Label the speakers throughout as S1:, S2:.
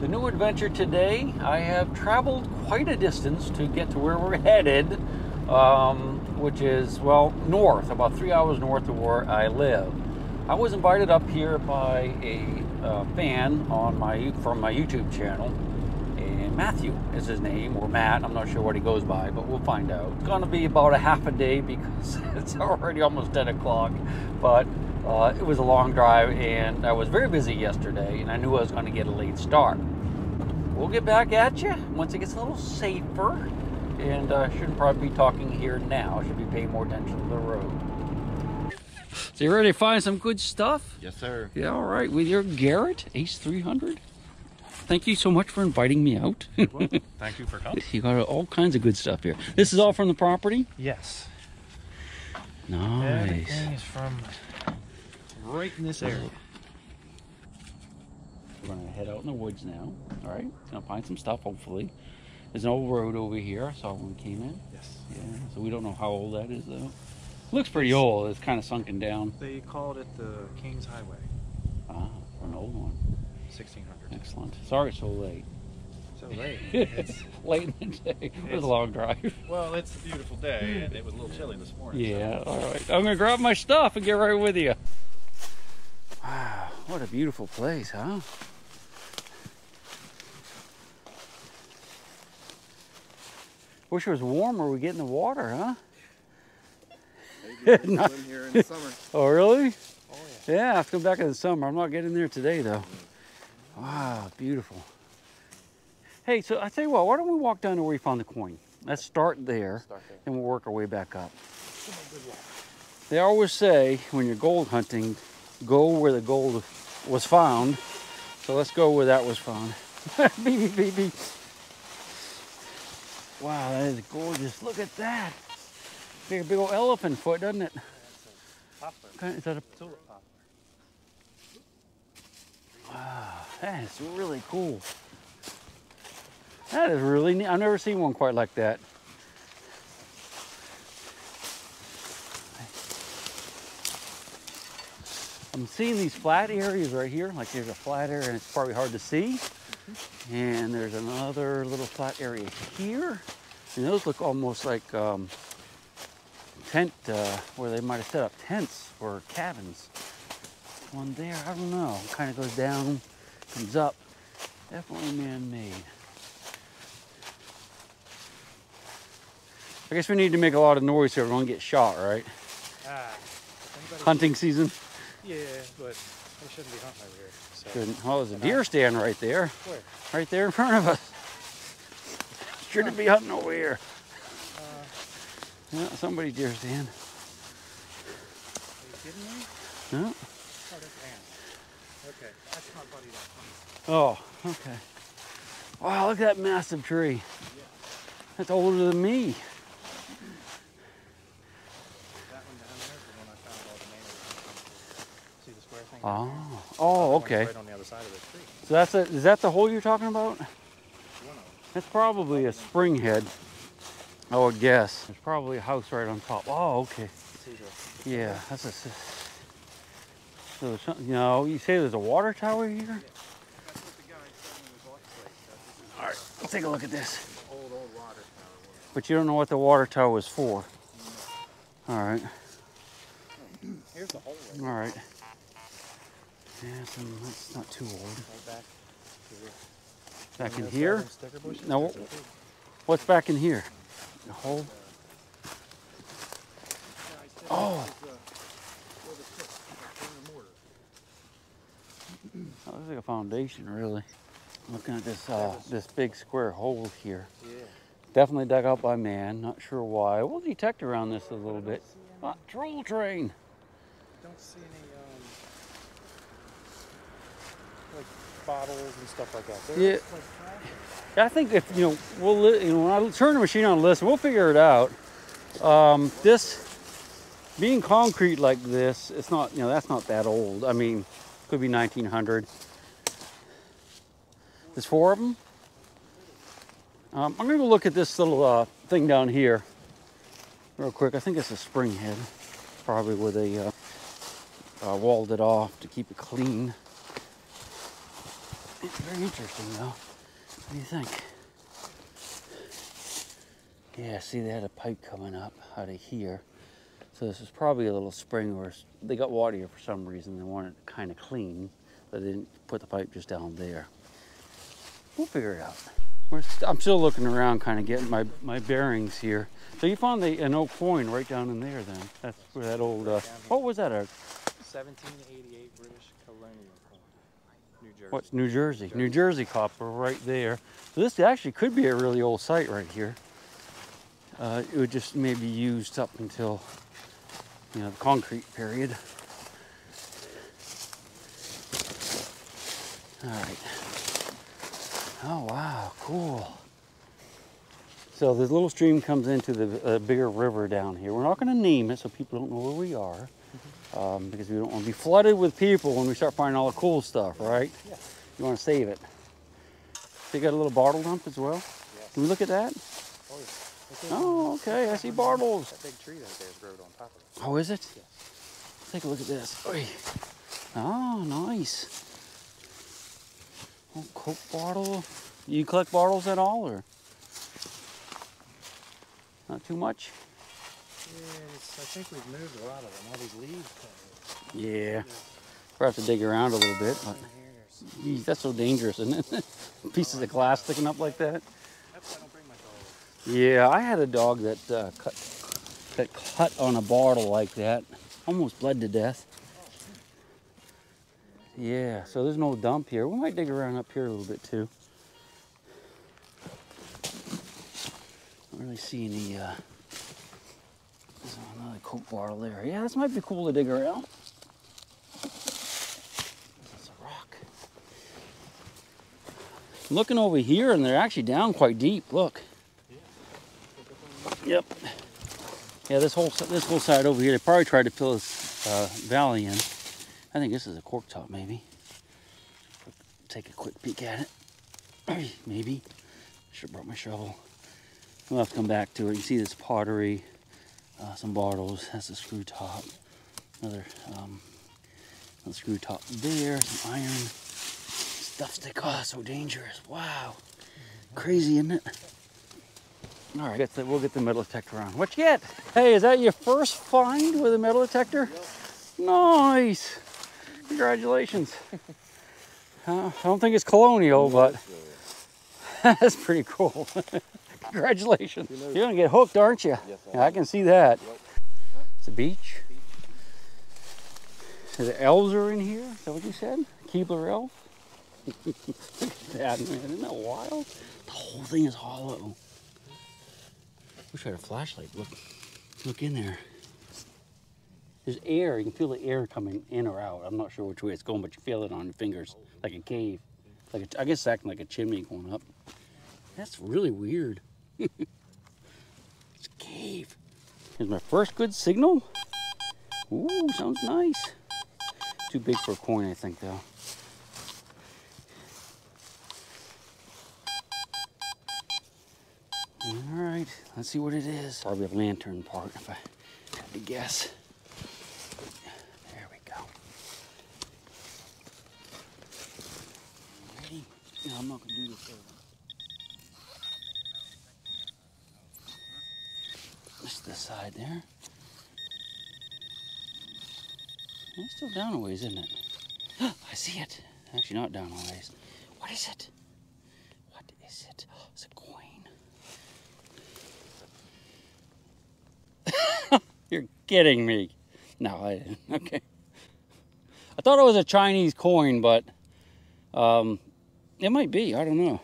S1: The new adventure today, I have traveled quite a distance to get to where we're headed, which is, well, north, about 3 hours north of where I live. I was invited up here by a fan on from my YouTube channel, and Matthew is his name, or Matt, I'm not sure what he goes by, but we'll find out. It's going to be about a half a day because it's already almost 10 o'clock, but it was a long drive, and I was very busy yesterday, and I knew I was going to get a late start. We'll get back at you once it gets a little safer, and shouldn't probably be talking here now. Should be paying more attention to the road. So you ready to find some good stuff?
S2: Yes, sir.
S1: Yeah, all right. With your Garrett Ace 300. Thank you so much for inviting me out.
S2: Well, thank you for coming.
S1: You got all kinds of good stuff here. This is all from the property?
S2: Yes.
S1: Nice.
S2: Everything is from right in this area.
S1: We're going to head out in the woods now. All right. Going to find some stuff, hopefully. There's an old road over here. I saw when we came in.
S2: Yes.
S1: Yeah. So we don't know how old that is, though. Looks pretty old. It's kind of sunken down.
S2: They called it the King's Highway.
S1: Ah, an old one.
S2: 1600.
S1: Excellent. Sorry it's so late.
S2: So late.
S1: It's late in the day. It was a long drive.
S2: Well, it's a beautiful day, and it was a little chilly this morning.
S1: Yeah,
S2: so.
S1: all right. I'm going to grab my stuff and get right with you. Wow, what a beautiful place, huh? Wish it was warmer. We get in the water, huh?
S3: Maybe we'll swim here in the summer.
S1: Oh, really?
S2: Oh, yeah.
S1: Yeah, I have to come back in the summer. I'm not getting there today, though. Wow, beautiful. Hey, so I tell you what, why don't we walk down to where you found the coin? Let's start there, and we'll work our way back up. They always say, when you're gold hunting, go where the gold was found. So let's go where that was found. Baby, baby. Wow, that is gorgeous. Look at that. Big old elephant foot, doesn't it?
S2: Poplar.
S1: Is that a...
S2: Tulip poplar.
S1: Wow, that is really cool. That is really neat. I've never seen one quite like that. I'm seeing these flat areas right here. Like there's a flat area and it's probably hard to see. And there's another little flat area here. And those look almost like tent, where they might have set up tents or cabins. One there, I don't know. Kind of goes down, comes up. Definitely man-made. I guess we need to make a lot of noise so everyone gets shot, right? Hunting season?
S2: Yeah, but they shouldn't be hunting over here. So.
S1: Shouldn't. Well, there's a deer stand right there.
S2: Where?
S1: Right there in front of us. Shouldn't be hunting over here. Yeah, somebody's deer stand.
S2: Are you kidding me?
S1: No.
S2: Oh, that's Ann. Okay, that's my buddy that.
S1: Oh, okay. Wow, look at that massive tree.
S2: Yeah.
S1: That's older than me.
S2: That one down there is the one I found all the names. See the square thing?
S1: Oh, oh, okay.
S2: Right on the other side of the tree.
S1: So that's is that the hole you're talking about?
S2: One of them.
S1: That's probably a spring head. I would guess. There's probably a house right on top. Oh, okay. Yeah, that's a. So there's something, you know, you say there's a water tower here?
S2: Yeah. That's what the guy said when we bought the place.
S1: All right, let's take a look at this.
S2: Old water tower.
S1: But you don't know what the water tower was for. All right.
S2: Here's the hole.
S1: All right. Yeah, that's not too old.
S2: Right back.
S1: Back in here?
S2: Sticker bushes?
S1: No. What's back in here? The hole? Oh. That looks like a foundation, really. Looking at this this big square hole here.
S2: Yeah.
S1: Definitely dug out by man. Not sure why. We'll detect around this a little bit. Ah, troll train.
S2: Don't see any like bottles and stuff like that.
S1: Yeah. I think if when I turn the machine on and listen, we'll figure it out. This being concrete like this, it's not, that's not that old. I mean, could be 1900. There's 4 of them. I'm gonna go look at this little thing down here real quick. I think it's a spring head, probably where they walled it off to keep it clean. It's very interesting though. What do you think? Yeah, see they had a pipe coming up out of here. So this is probably a little spring where they got water here for some reason. They wanted it kind of clean, but they didn't put the pipe just down there. We'll figure it out. I'm still looking around, kind of getting my bearings here. So you found an old coin right down in there then. That's where that old, what was that?
S2: 1788 British colonial coin. New Jersey.
S1: What's New Jersey? New Jersey copper right there. So this actually could be a really old site right here. It would just maybe used up until, you know, the concrete period. All right. Oh, wow, cool. So this little stream comes into the bigger river down here. We're not going to name it so people don't know where we are, because we don't want to be flooded with people when we start finding all the cool stuff, right?
S2: Yeah.
S1: You want to save it. They got a little bottle dump as well?
S2: Yes.
S1: Can we look at that?
S2: Oh, yeah.
S1: Oh, okay, I see bottles.
S2: That big tree right there is growing on top of it.
S1: Oh, is it?
S2: Yes.
S1: Take a look at this. Oy. Oh, nice. Oh, Coke bottle. You collect bottles at all, or not too much?
S2: Yes, I think we've moved a lot of them. All these leaves.
S1: Yeah. We'll have to dig around a little bit, but geez, that's so dangerous, isn't it? Pieces of glass sticking up like that.
S2: That's why I don't bring my dog.
S1: Yeah, I had a dog that cut on a bottle like that, almost bled to death. Yeah, so there's no dump here. We might dig around up here a little bit too. Don't really see any, there's another Coke bottle there. Yeah, this might be cool to dig around. That's a rock. I'm looking over here and they're actually down quite deep, look. Yep. Yeah, this whole side over here, they probably tried to fill this valley in. I think this is a cork top, maybe. Take a quick peek at it. Maybe. Should have brought my shovel. We'll have to come back to it. You see this pottery, some bottles. That's a screw top. Another screw top there. Some iron. Stuff stick. Oh, so dangerous. Wow. Crazy, isn't it? All right, we'll get the metal detector on. What you get? Hey, is that your first find with a metal detector? Yep. Nice. Congratulations. I don't think it's colonial, but that's pretty cool. Congratulations. You're going to get hooked, aren't you?
S2: Yes,
S1: yeah, I can see that.
S2: Yep.
S1: It's a beach. So the elves are in here? Is that what you said? Keebler elf? Look at that, man. Isn't that wild? The whole thing is hollow. Wish I had a flashlight. Look in there. There's air. You can feel the air coming in or out. I'm not sure which way it's going, but you feel it on your fingers, like a cave. I guess it's acting like a chimney going up. That's really weird. It's a cave. Here's my first good signal. Ooh, sounds nice. Too big for a coin, I think, though. All right, let's see what it is. Probably a lantern part, if I had to guess. There we go. Ready? No, I'm not gonna do this over. Just this side there. It's still down a ways, isn't it? I see it. Actually, not down a ways. What is it? What is it? Oh, it's a coin. You're kidding me. No, I didn't. Okay. I thought it was a Chinese coin, but it might be. I don't know.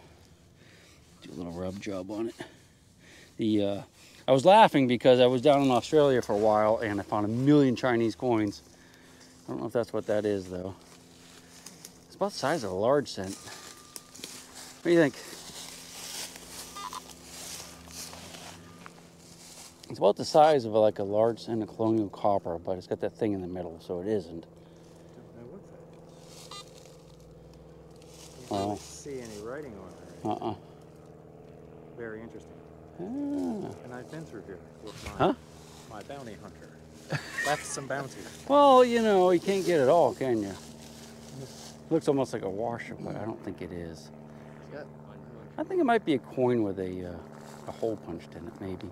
S1: Do a little rub job on it. I was laughing because I was down in Australia for a while and I found 1,000,000 Chinese coins. I don't know if that's what that is, though. It's about the size of a large cent. What do you think? It's about the size of like a large cent of colonial copper, but it's got that thing in the middle, so it isn't.
S2: I don't see any writing on it. Very interesting. And I've been through here with my bounty hunter. Left some bounty.
S1: Well, you know, you can't get it all, can you? Looks almost like a washer, but I don't think it is.
S2: Yeah.
S1: I think it might be a coin with a hole punched in it, maybe.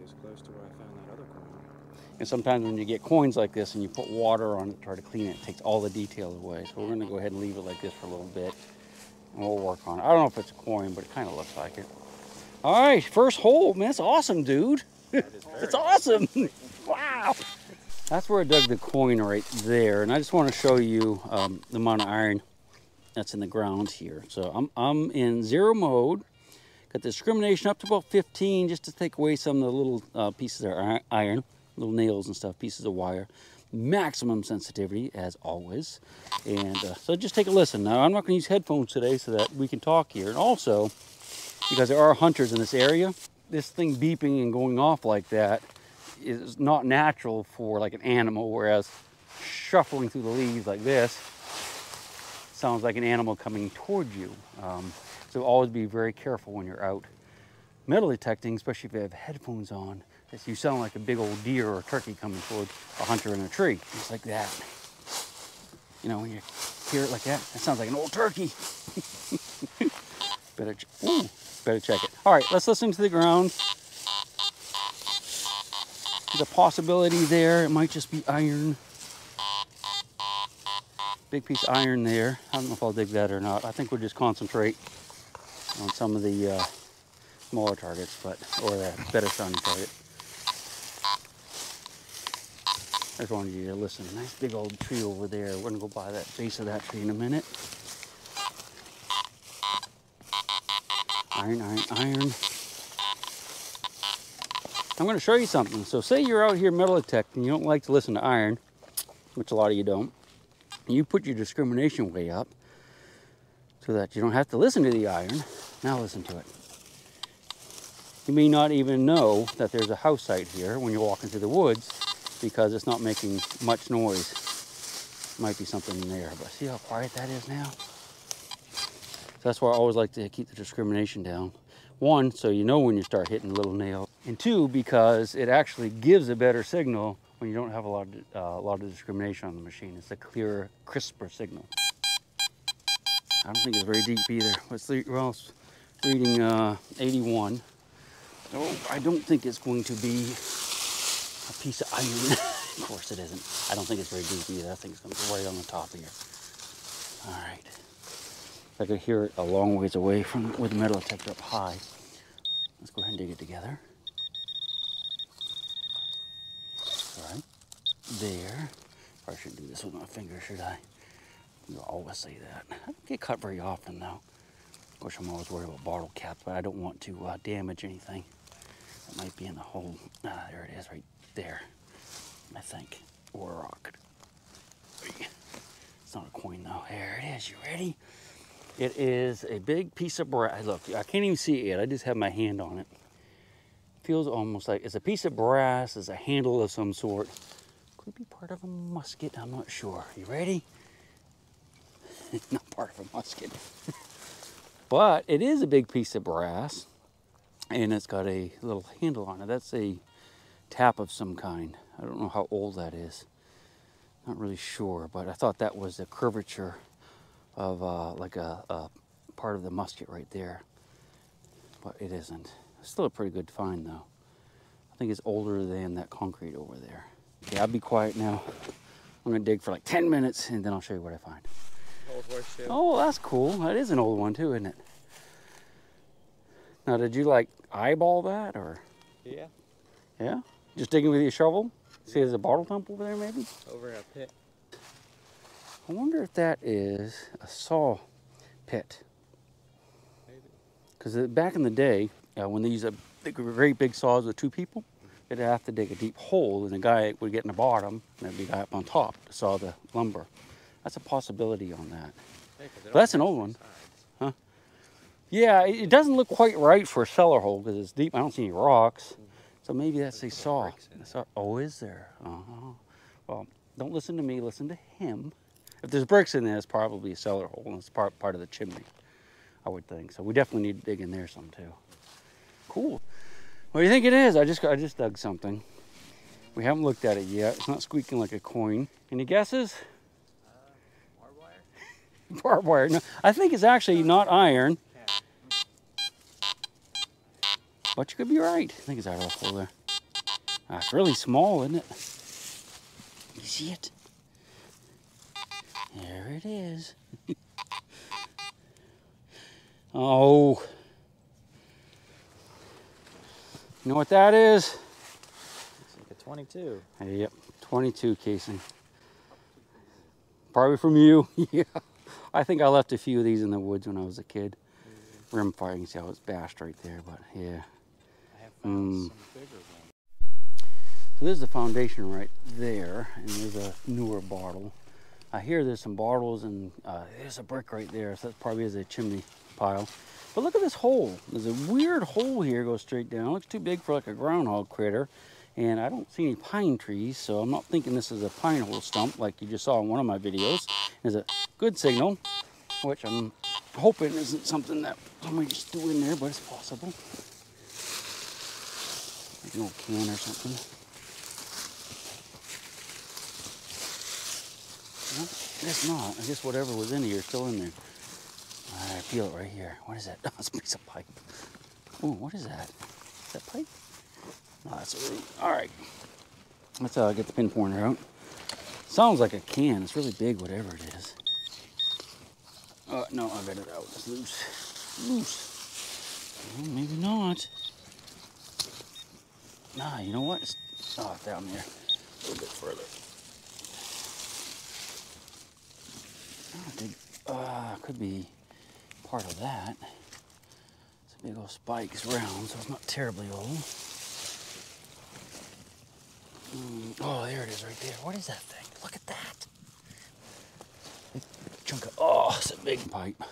S2: It's close to where I found that other coin.
S1: And sometimes when you get coins like this and you put water on it to try to clean it, it takes all the detail away. So we're going to go ahead and leave it like this for a little bit, and we'll work on it. I don't know if it's a coin, but it kind of looks like it. All right, first hole, man. It's awesome, dude. It's awesome. Wow. That's where I dug the coin right there. And I just want to show you the amount of iron that's in the ground here. So I'm in 0 mode. Got the discrimination up to about 15 just to take away some of the little pieces of iron, little nails and stuff, pieces of wire. Maximum sensitivity, as always. And so just take a listen. Now, I'm not going to use headphones today so that we can talk here. And also, because there are hunters in this area, this thing beeping and going off like that is not natural for like an animal, whereas shuffling through the leaves like this sounds like an animal coming toward you. So always be very careful when you're out metal detecting, especially if you have headphones on, that you sound like a big old deer or a turkey coming toward a hunter in a tree, just like that. You know, when you hear it like that, it sounds like an old turkey. Better check it. All right, let's listen to the ground. There's a possibility there. It might just be iron. Big piece of iron there. I don't know if I'll dig that or not. I think we'll just concentrate on some of the smaller targets, or the better sounding target. I just wanted you to listen. Nice big old tree over there. We're gonna go by that base of that tree in a minute. Iron, iron, iron. I'm going to show you something. So say you're out here metal detecting, you don't like to listen to iron, which a lot of you don't. You put your discrimination way up so that you don't have to listen to the iron. Now listen to it. You may not even know that there's a house site here when you're walking through the woods because it's not making much noise. Might be something in there, but see how quiet that is now? So that's why I always like to keep the discrimination down. 1, so you know when you start hitting little nails. And 2, because it actually gives a better signal when you don't have a lot of discrimination on the machine. It's a clearer, crisper signal. I don't think it's very deep either. Well, it's reading 81. So I don't think it's going to be a piece of iron. Of course it isn't. I don't think it's very deep either. I think it's going to be right on the top here. All right. I could hear it a long ways away from with the metal detector up high. Let's go ahead and dig it together. All right, there. Probably shouldn't do this with my finger, should I? You'll always say that. I don't get cut very often, though. Of course, I'm always worried about bottle caps, but I don't want to damage anything that might be in the hole. Ah, there it is, right there, I think. Or a rock. It's not a coin, though. There it is. You ready? It is a big piece of brass. Look, I can't even see it. I just have my hand on it. Feels almost like it's a piece of brass. It's a handle of some sort. Could be part of a musket. I'm not sure. You ready? Not part of a musket. But it is a big piece of brass. And it's got a little handle on it. That's a tap of some kind. I don't know how old that is. Not really sure. But I thought that was the curvature of like a part of the musket right there, but it isn't. It's still a pretty good find though. I think it's older than that concrete over there. Okay, I'll be quiet now. I'm gonna dig for like 10 minutes and then I'll show you what I find.
S2: Old horseshoe.
S1: Oh, that's cool. That is an old one too, isn't it? Now, did you like eyeball that or?
S2: Yeah.
S1: Yeah? Just digging with your shovel? See, there's a bottle dump over there maybe?
S2: Over in a pit.
S1: I wonder if that is a saw pit. Because back in the day, when they used the great big saws with 2 people, they'd have to dig a deep hole, and the guy would get in the bottom, and there'd be a guy up on top to saw the lumber. That's a possibility on that.
S2: Hey,
S1: but that's an old one. Huh? Yeah, it doesn't look quite right for a cellar hole because it's deep. I don't see any rocks. So maybe that's a saw. Oh, is there? Uh-huh. Well, don't listen to me. Listen to him. If there's bricks in there, it's probably a cellar hole, and it's part of the chimney, I would think. So we definitely need to dig in there some too. Cool. What do you think it is? I just dug something. We haven't looked at it yet. It's not squeaking like a coin. Any guesses? Barbed wire. No, I think it's actually not iron. But you could be right. I think it's that ruffle there. It's really small, isn't it? You see it? There it is. Oh. You know what that is?
S2: Looks like a 22.
S1: Yep, 22 casing. Probably from you. Yeah. I think I left a few of these in the woods when I was a kid. Rim fire, you can see how it's bashed right there, but yeah.
S2: I have found some bigger ones.
S1: So there's the foundation right there, and there's a newer bottle. I hear there's some bottles, and there's a brick right there, so that probably is a chimney pile. But look at this hole. There's a weird hole here, goes straight down. It looks too big for like a groundhog critter. And I don't see any pine trees, so I'm not thinking this is a pine hole stump like you just saw in one of my videos. There's a good signal, which I'm hoping isn't something that somebody just threw in there, but it's possible. Like an old can or something. Well, I guess not. I guess whatever was in here is still in there. I feel it right here. What is that? Oh, it's a piece of pipe. Oh, what is that? Is that pipe? No, that's a root. All right. Let's get the pin pointer out. Sounds like a can. It's really big, whatever it is. No, I got it out. It's loose. Loose. Well, maybe not. Nah, you know what? It's down there. A little bit further. Could be part of that. It's a big old spike. It's round, so it's not terribly old. Oh, there it is right there. What is that thing? Look at that. Big chunk of, oh, it's a big pipe.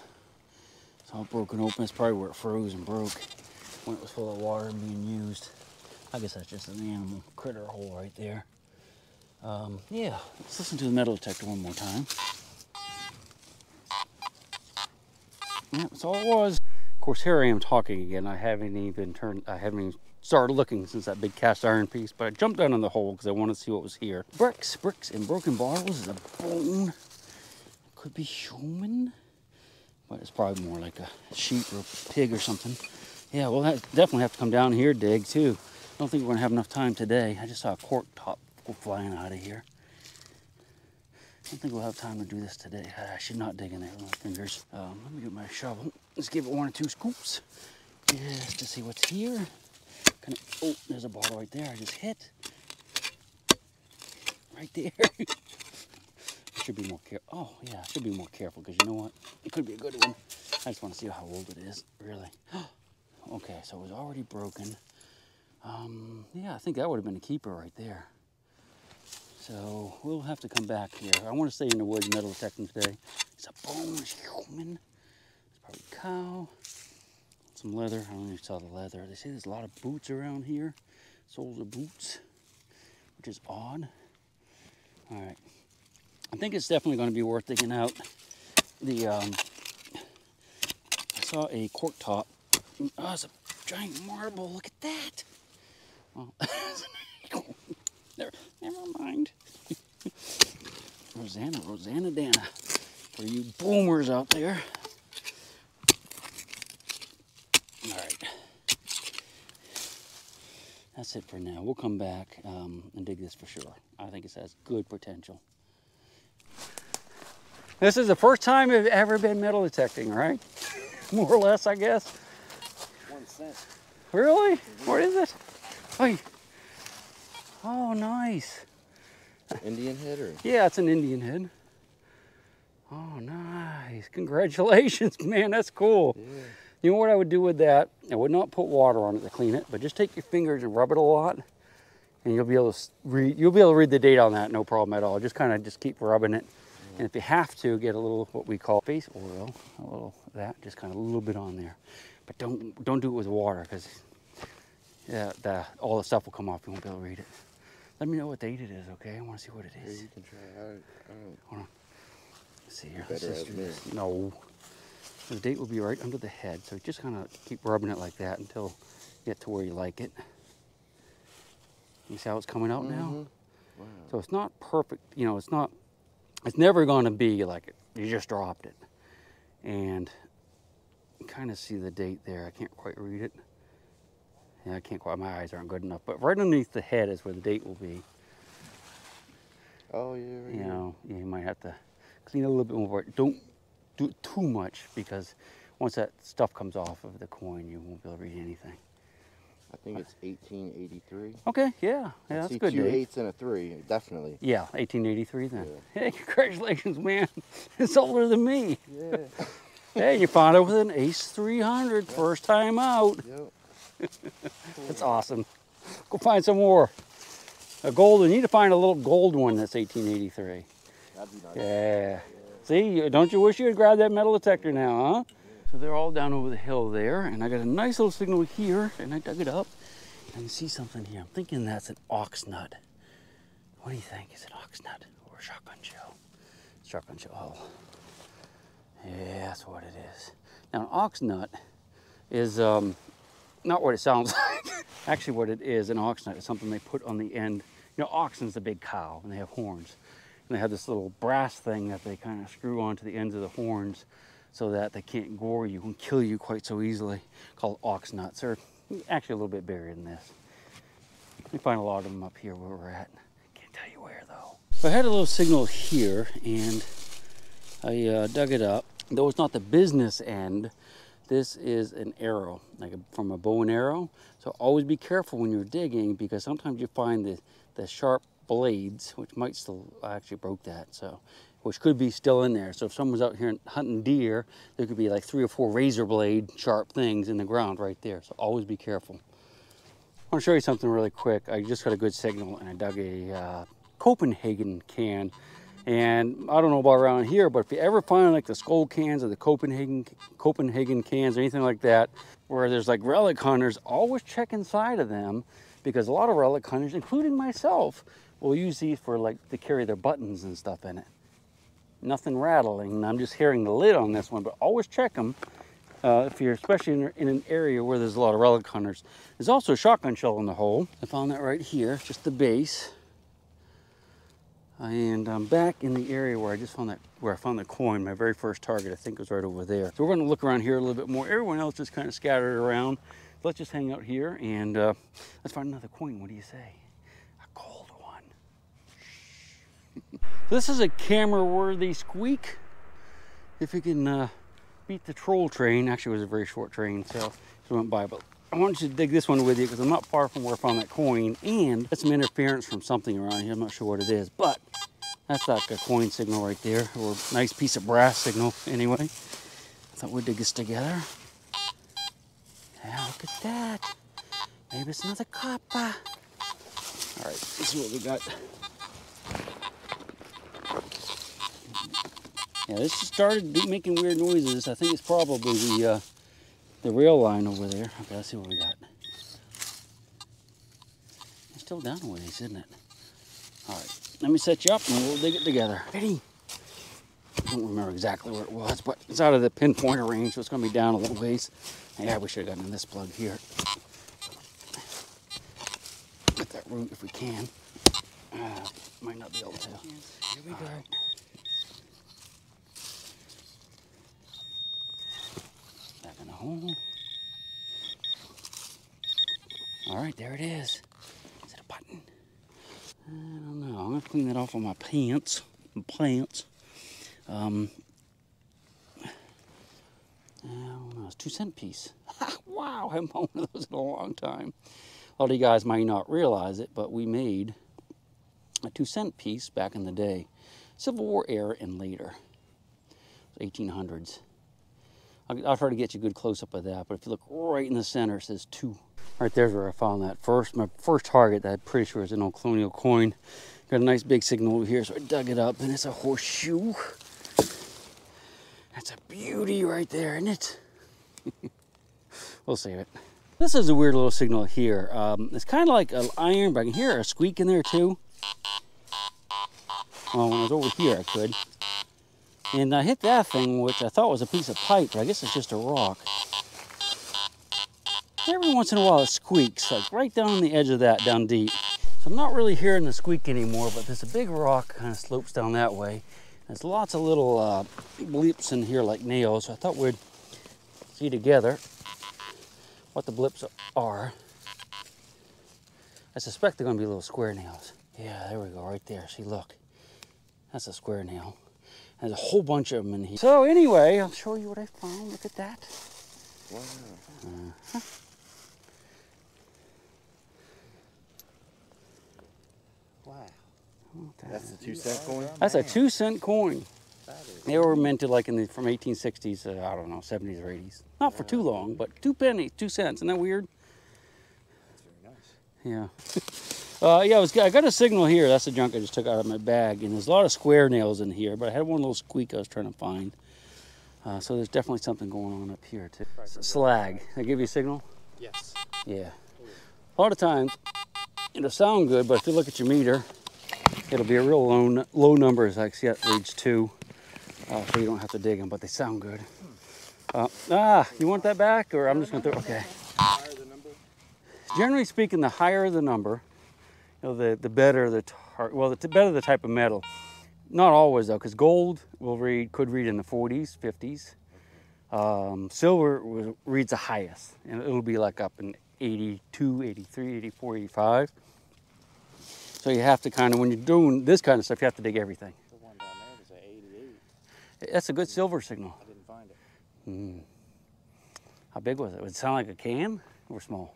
S1: It's all broken open. It's probably where it froze and broke when it was full of water and being used. I guess that's just an animal critter hole right there. Yeah, let's listen to the metal detector one more time. Yeah, that's all it was. Of course, here I am talking again. I haven't even started looking since that big cast iron piece, but I jumped down in the hole because I wanted to see what was here. Bricks, and broken bottles, and a bone. Could be human, but it's probably more like a sheep or a pig or something. Yeah, well, that definitely have to come down here, dig too. I don't think we're gonna have enough time today. I just saw a cork top go flying out of here. I don't think we'll have time to do this today. I should not dig in there with my fingers. Let me get my shovel. Let's give it 1 or 2 scoops just to see what's here. Oh, there's a bottle right there I just hit. Right there. I should be more careful. Oh, yeah, I should be more careful because you know what? It could be a good one. I just want to see how old it is, really. Okay, so it was already broken. Yeah, I think that would have been a keeper right there. So we'll have to come back here. I want to stay in the woods metal detecting today. It's a bone, it's human. It's probably a cow. Some leather. I don't know if you saw the leather. They say there's a lot of boots around here. Soles of boots, which is odd. All right. I think it's definitely going to be worth digging out. I saw a cork top. Oh, it's a giant marble. Look at that. Oh. Never mind. Rosanna Dana. For you boomers out there. All right. That's it for now. We'll come back and dig this for sure. I think it has good potential. This is the first time I've ever been metal detecting, right? More or less, I guess.
S2: 1 cent.
S1: Really? What is it? Oh, nice.
S2: Indian head or?
S1: Yeah, it's an Indian head. Oh, nice. Congratulations, man. That's cool. Yeah. You know what I would do with that? I would not put water on it to clean it, but just take your fingers and rub it a lot, and you'll be able to read the date on that, no problem at all. Just kind of keep rubbing it. And if you have to, get a little what we call face oil, a little of that, just kind of a little bit on there. But don't do it with water because all the stuff will come off. You won't be able to read it. Let me know what date it is, okay? I want to see what it is.
S2: Yeah, you can try.
S1: Hold on. Let's see here.
S2: Better as me.
S1: No. The date will be right under the head, so just kind of keep rubbing it like that until you get to where you like it. You see how it's coming out now?
S2: Wow.
S1: So it's not perfect, you know, it's never going to be like you just dropped it. And you kind of see the date there. I can't quite read it. Yeah, I can't quite, my eyes aren't good enough. But right underneath the head is where the date will be.
S2: Oh, yeah. Right,
S1: you know, you might have to clean a little bit more. Don't do it too much, because once that stuff comes off of the coin, you won't be able to read anything.
S2: I think it's 1883.
S1: Okay, yeah, that's a good
S2: two
S1: date.
S2: 8s and a 3, definitely.
S1: Yeah, 1883 then.
S2: Yeah.
S1: Hey, congratulations, man. It's older than me.
S2: Yeah.
S1: Hey, you found it with an Ace 300, yep. First time out.
S2: Yep.
S1: That's awesome. Go find some more. A gold, we need to find a little gold one that's 1883.
S2: That'd be nice.
S1: Yeah. See, don't you wish you had grabbed that metal detector now, huh? So they're all down over the hill there, and I got a nice little signal here, and I dug it up. And I can see something here. I'm thinking that's an ox nut. What do you think? Is it ox nut or a shotgun shell? Shotgun shell. Oh. Yeah, that's what it is. Now, an ox nut is not what it sounds like. Actually, what it is, an ox nut is something they put on the end. You know, oxen's a big cow, and they have horns. And they have this little brass thing that they kind of screw onto the ends of the horns so that they can't gore you and kill you quite so easily, called ox nuts. They're actually a little bit buried in this. We find a lot of them up here where we're at. Can't tell you where though. So I had a little signal here, and I dug it up. Though it's not the business end, this is an arrow, like from a bow and arrow. So always be careful when you're digging, because sometimes you find the sharp blades, which might still, I actually broke that, so, which could be still in there. So if someone's out here hunting deer, there could be like 3 or 4 razor blade sharp things in the ground right there. So always be careful. I want to show you something really quick. I just got a good signal, and I dug a Copenhagen can. And I don't know about around here, but if you ever find like the skull cans or the Copenhagen cans or anything like that, where there's like relic hunters, always check inside of them, because a lot of relic hunters, including myself, will use these for like to carry their buttons and stuff in it. Nothing rattling. I'm just hearing the lid on this one, but always check them if you're especially in an area where there's a lot of relic hunters. There's also a shotgun shell in the hole. I found that right here, just the base. And I'm back in the area where I just found that, where I found the coin, my very first target. I think it was right over there. So we're going to look around here a little bit more. Everyone else is kind of scattered around. Let's just hang out here and let's find another coin. What do you say? A gold one. This is a camera-worthy squeak. If you can beat the troll train. Actually, it was a very short train, so it went by. But I wanted you to dig this one with you because I'm not far from where I found that coin, and that's some interference from something around here. I'm not sure what it is, but that's like a coin signal right there, or a nice piece of brass signal anyway. I thought we'd dig this together. Yeah, look at that. Maybe it's another copper. All right, let's see what we got. Yeah, this started making weird noises. I think it's probably the rail line over there. Okay, let's see what we got. It's still down a ways, isn't it? All right, let me set you up and we'll dig it together. Ready? I don't remember exactly where it was, but it's out of the pinpointer range, so it's going to be down a little ways. Yeah, we should have gotten this plug here. Get that root if we can. Might not be able to. Here we go. Right. Back in the hole. All right, there it is. Is it a button? I don't know. I'm going to clean that off on my pants. I don't know, it's a 2-cent piece. Wow, I haven't bought one of those in a long time. A lot of you guys might not realize it, but we made a 2-cent piece back in the day. Civil War era and later. 1800s. I'll try to get you a good close-up of that, but if you look right in the center, it says 2. Right there's where I found that my first target that I'm pretty sure is an old colonial coin. Got a nice big signal over here, so I dug it up, and it's a horseshoe. That's a beauty right there, isn't it? We'll save it. This is a weird little signal here. It's kind of like an iron, but I can hear a squeak in there too. Well, when I was over here, I could. And I hit that thing, which I thought was a piece of pipe, but I guess it's just a rock. Every once in a while it squeaks, like right down on the edge of that, down deep. So I'm not really hearing the squeak anymore, but there's a big rock kind of slopes down that way. There's lots of little blips in here like nails. So I thought we'd see together what the blips are. I suspect they're going to be little square nails. Yeah, there we go, right there. See, look. That's a square nail. There's a whole bunch of them in here. So anyway, I'll show you what I found. Look at that.
S2: Wow.
S1: Uh-huh.
S2: Wow. That's a 2-cent coin?
S1: That's a 2-cent coin. They were minted like from 1860s to, I don't know, 70s or 80s. Not for too long, but 2 pennies, 2 cents. Isn't that weird?
S2: That's very nice.
S1: Yeah. Yeah, I got a signal here. That's the junk I just took out of my bag. And there's a lot of square nails in here, but I had one little squeak I was trying to find. So there's definitely something going on up here, too. Slag. Did I give you a signal?
S2: Yes.
S1: Yeah. A lot of times, it'll sound good, but if you look at your meter, it'll be a real low number. As I see it reads 2. So you don't have to dig them, but they sound good. You want that back, or I'm just going to throw? Okay.
S2: Higher the number?
S1: Generally speaking, the higher the number, you know, the better the better the type of metal. Not always though, because gold could read in the 40s, 50s. Silver reads the highest, and it'll be like up in 82, 83, 84, 85. So you have to kind of, when you're doing this kind of stuff, you have to dig everything.
S2: The one down there was at 88.
S1: That's a good silver signal.
S2: I didn't find it.
S1: How big was it? Would it sound like a can or small?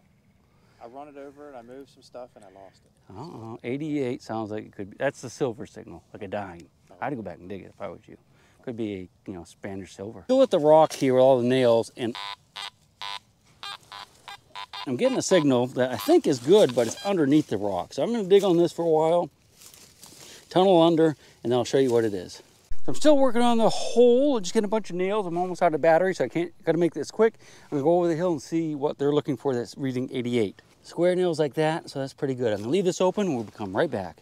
S2: I run it over and I moved some stuff and I lost it.
S1: 88 sounds like it could be. That's the silver signal, like a dime. I'd go back and dig it if I was you. Could be a, Spanish silver. Still at the rock here with all the nails, and I'm getting a signal that I think is good, but it's underneath the rock. So I'm going to dig on this for a while, tunnel under, and then I'll show you what it is. So I'm still working on the hole. Just getting a bunch of nails. I'm almost out of battery, so got to make this quick. I'm going to go over the hill and see what they're looking for that's reading 88. Square nails like that, so that's pretty good. I'm going to leave this open and we'll come right back.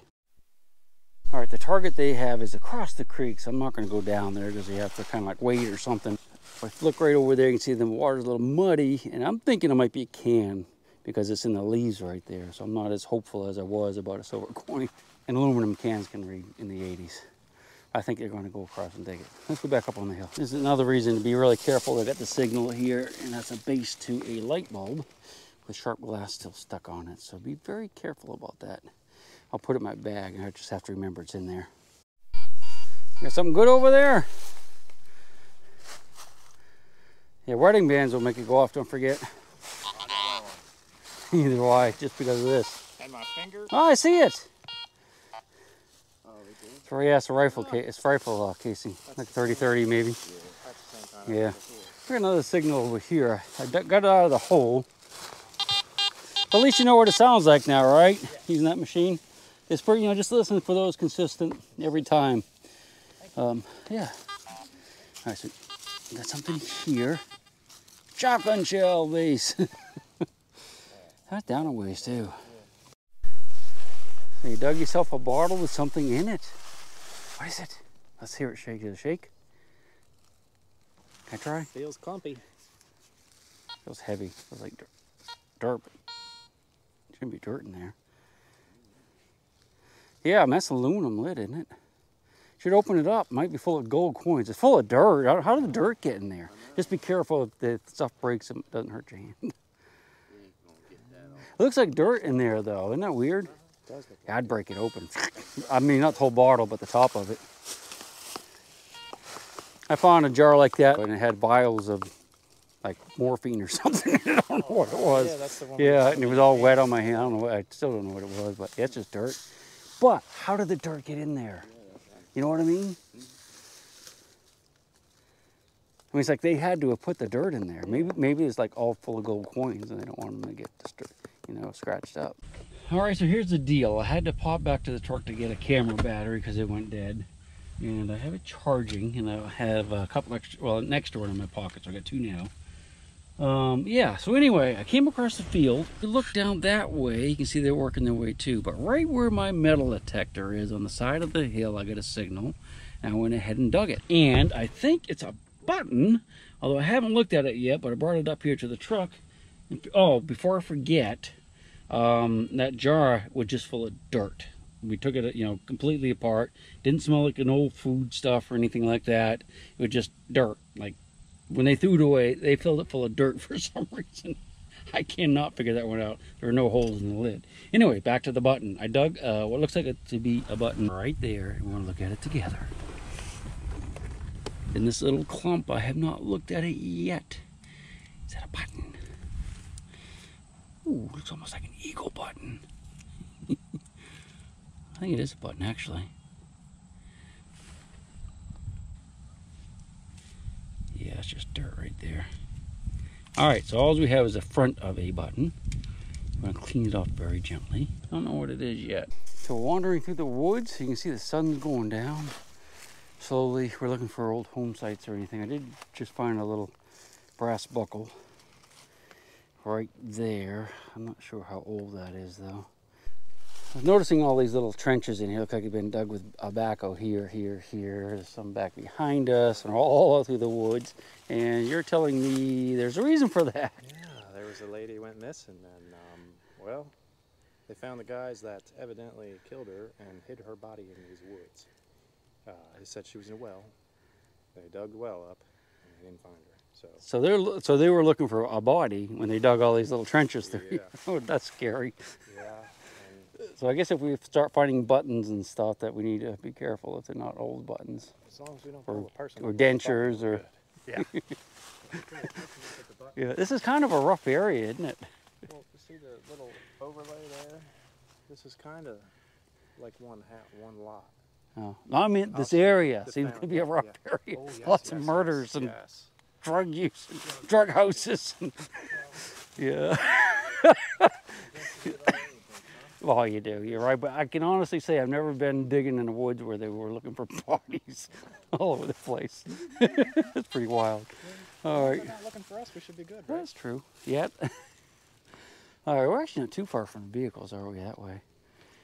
S1: All right, the target they have is across the creek, so I'm not going to go down there because you have to kind of like wait or something. If I look right over there, you can see the water's a little muddy, and I'm thinking it might be a can because it's in the leaves right there, so I'm not as hopeful as I was about a silver coin. And aluminum cans can read in the 80s. I think they're going to go across and dig it. Let's go back up on the hill. This is another reason to be really careful. They got the signal here, and that's a base to a light bulb with sharp glass still stuck on it, so be very careful about that. I'll put it in my bag, and I just have to remember it's in there. Got something good over there? Yeah, wedding bands will make it go off, don't forget. Either way, just because of this.
S2: And my finger?
S1: Oh, I see it!
S2: Oh, they do?
S1: So yeah, it's a rifle case. It's rifle casing, like 30-30 maybe.
S2: Yeah, that's the same kind
S1: Yeah.
S2: of
S1: Got another signal over here. I got it out of the hole. But at least you know what it sounds like now, right? Yeah. Using that machine. It's pretty, just listen for those consistent every time. Yeah. All right, so got something here. Shotgun shell base. That's down a ways too. So you dug yourself a bottle with something in it. What is it? Let's hear it shake. Does it shake? Can I try?
S2: Feels clumpy.
S1: Feels heavy. Feels like dirt. Shouldn't be dirt in there. Yeah, that's aluminum lid, isn't it? Should open it up. Might be full of gold coins. It's full of dirt. How did the dirt get in there? Just be careful if the stuff breaks and it doesn't hurt your hand. It looks like dirt in there, though. Isn't that weird? Yeah, I'd break it open. I mean, not the whole bottle, but the top of it. I found a jar like that, and it had vials of like morphine or something. I don't know what it was.
S2: Yeah, that's the one.
S1: Yeah, and it was all wet on my hand. I don't know. I still don't know what it was, but yeah, it's just dirt. But how did the dirt get in there? You know what I mean? I mean, it's like they had to have put the dirt in there. Maybe it's like all full of gold coins, and they don't want them to get scratched up. All right, so here's the deal. I had to pop back to the truck to get a camera battery because it went dead. And I have it charging, and I have a couple extra, well, an extra one in my pocket, so I got 2 now. Yeah, so anyway, I came across the field. If you look down that way, you can see they're working their way too. But right where my metal detector is on the side of the hill, I got a signal. And I went ahead and dug it. And I think it's a button, although I haven't looked at it yet, but I brought it up here to the truck. Oh, before I forget, that jar was just full of dirt. We took it, you know, completely apart. Didn't smell like an old food stuff or anything like that. It was just dirt. Like when they threw it away, they filled it full of dirt for some reason. I cannot figure that one out. There are no holes in the lid. Anyway, back to the button. I dug what looks like it to be a button right there, and we want to look at it together. In this little clump, I have not looked at it yet. Is that a button? Ooh, looks almost like an eagle button. I think it is a button, actually. Yeah, it's just dirt right there. All right, so all we have is the front of a button. I'm gonna clean it off very gently. I don't know what it is yet. So wandering through the woods, you can see the sun's going down. Slowly, we're looking for old home sites or anything. I did just find a little brass buckle right there. I'm not sure how old that is though. I was noticing all these little trenches in here. Look like they've been dug with a backhoe here, here, here. There's some back behind us and all through the woods. And you're telling me there's a reason for that.
S2: Yeah, there was a lady who went missing and, well, they found the guys that evidently killed her and hid her body in these woods. They said she was in a well. They dug the well up and they didn't find her.
S1: So they were looking for a body when they dug all these little trenches through.
S2: Yeah.
S1: Oh, that's scary.
S2: Yeah.
S1: So I guess if we start finding buttons and stuff, that we need to be careful if they're not old buttons.
S2: As long as we don't find a person.
S1: Or dentures or...
S2: Yeah.
S1: Yeah, this is kind of a rough area, isn't it?
S2: Well, you see the little overlay there? This is kind of like one lot.
S1: Oh, no, I mean this area seems to be a rough area.
S2: Oh, yes,
S1: Lots of murders and drug use, and drug houses. And, yeah. Well, you do. You're right. But I can honestly say I've never been digging in the woods where they were looking for bodies all over the place. It's pretty wild. All right.
S2: If they're not looking for us, we should be good, right?
S1: That's true. Yep. All right. We're actually not too far from the vehicles, are we, that way?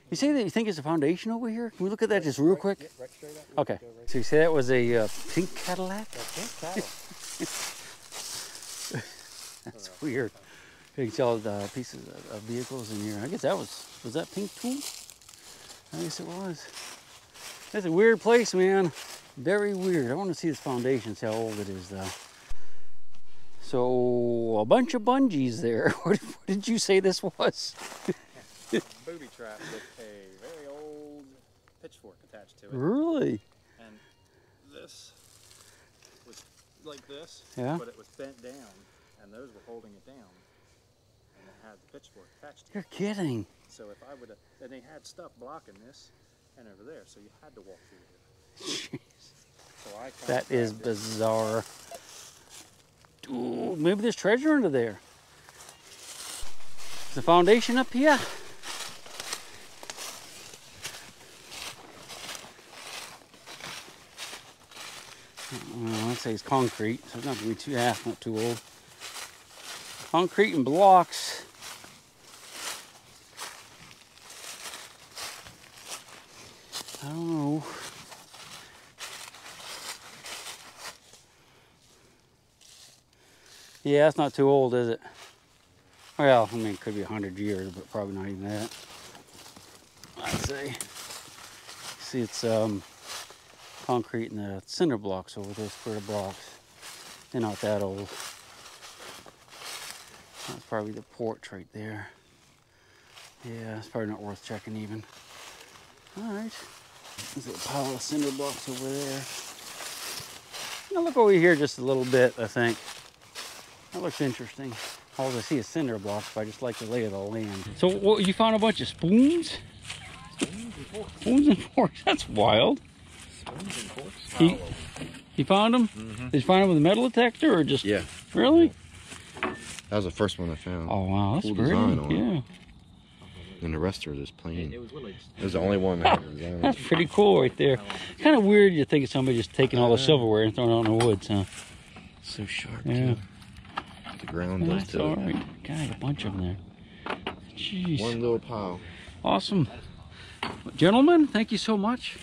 S1: You say that you think it's a foundation over here? Can we look at that just real quick?
S2: Yeah, right straight up.
S1: Okay. So you say that was a pink Cadillac?
S2: A pink Cadillac.
S1: That's weird. You can tell the pieces of vehicles in here. I guess that was that pink tool? I guess it was. That's a weird place, man. Very weird. I want to see this foundation, see how old it is, though. So, a bunch of bungees there. What did you say this was?
S2: Booby trap with a very old pitchfork attached to it.
S1: Really?
S2: And this was like this,
S1: yeah,
S2: but it was bent down, and those were holding it down. And it had the pitchfork attached to it.
S1: You're kidding.
S2: So if I would have, and they had stuff blocking this and over there, so you had to walk through here.
S1: Jeez.
S2: So I
S1: that is bizarre. Ooh, maybe there's treasure under there. Is the foundation up here? Well, I'd say it's concrete, so it's not going to be not too old. Concrete and blocks. I don't know. Yeah, it's not too old, is it? Well, I mean, it could be 100 years, but probably not even that. I'd say. See, it's concrete and the cinder blocks over there, square blocks. They're not that old. That's probably the porch right there. Yeah, it's probably not worth checking even. All right. There's a pile of cinder blocks over there. Now look over here just a little bit, I think. That looks interesting. All I see is cinder blocks, but I just like the lay of the land. So what, you found a bunch of spoons? Spoons and forks. That's wild.
S2: Spoons and forks.
S1: You found them?
S2: Mm-hmm.
S1: Did you find them with a metal detector or just?
S3: Yeah.
S1: Really?
S3: That was the first one I found.
S1: Oh wow, that's
S3: cool
S1: pretty.
S3: Design on
S1: Yeah.
S3: it. And the rest are just plain.
S2: It was literally
S3: It was the only one that had a design.
S1: That's pretty cool right there. Kind of weird you think of somebody just taking all the silverware and throwing it out in the woods, huh?
S3: So sharp.
S1: Yeah.
S3: Too. The ground does
S1: That's
S3: too.
S1: all right. God, a bunch of them there. Jeez.
S3: One little pile.
S1: Awesome. Gentlemen, thank you so much.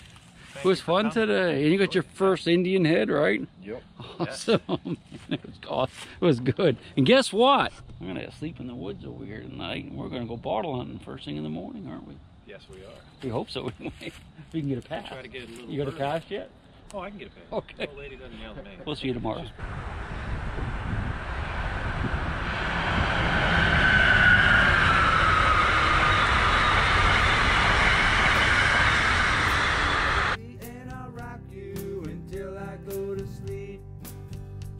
S1: It was fun today. And you got your first Indian head, right?
S3: Yep.
S1: Awesome. It was awesome. It was good. And guess what? I'm going to sleep in the woods over here tonight. And we're going to go bottle hunting first thing in the morning, aren't we?
S2: Yes, we are.
S1: We hope so. We can get a pass.
S2: Try to get a little.
S1: You got a
S2: early.
S1: pass yet?
S2: Oh, I can get a pass.
S1: Okay.
S2: The old lady doesn't yell at me.
S1: We'll see you tomorrow.
S4: And I'll rock you until I go to sleep.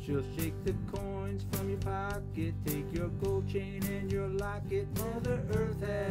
S4: She'll shake the coins from your pocket, take your gold chain and your locket. Mother Earth has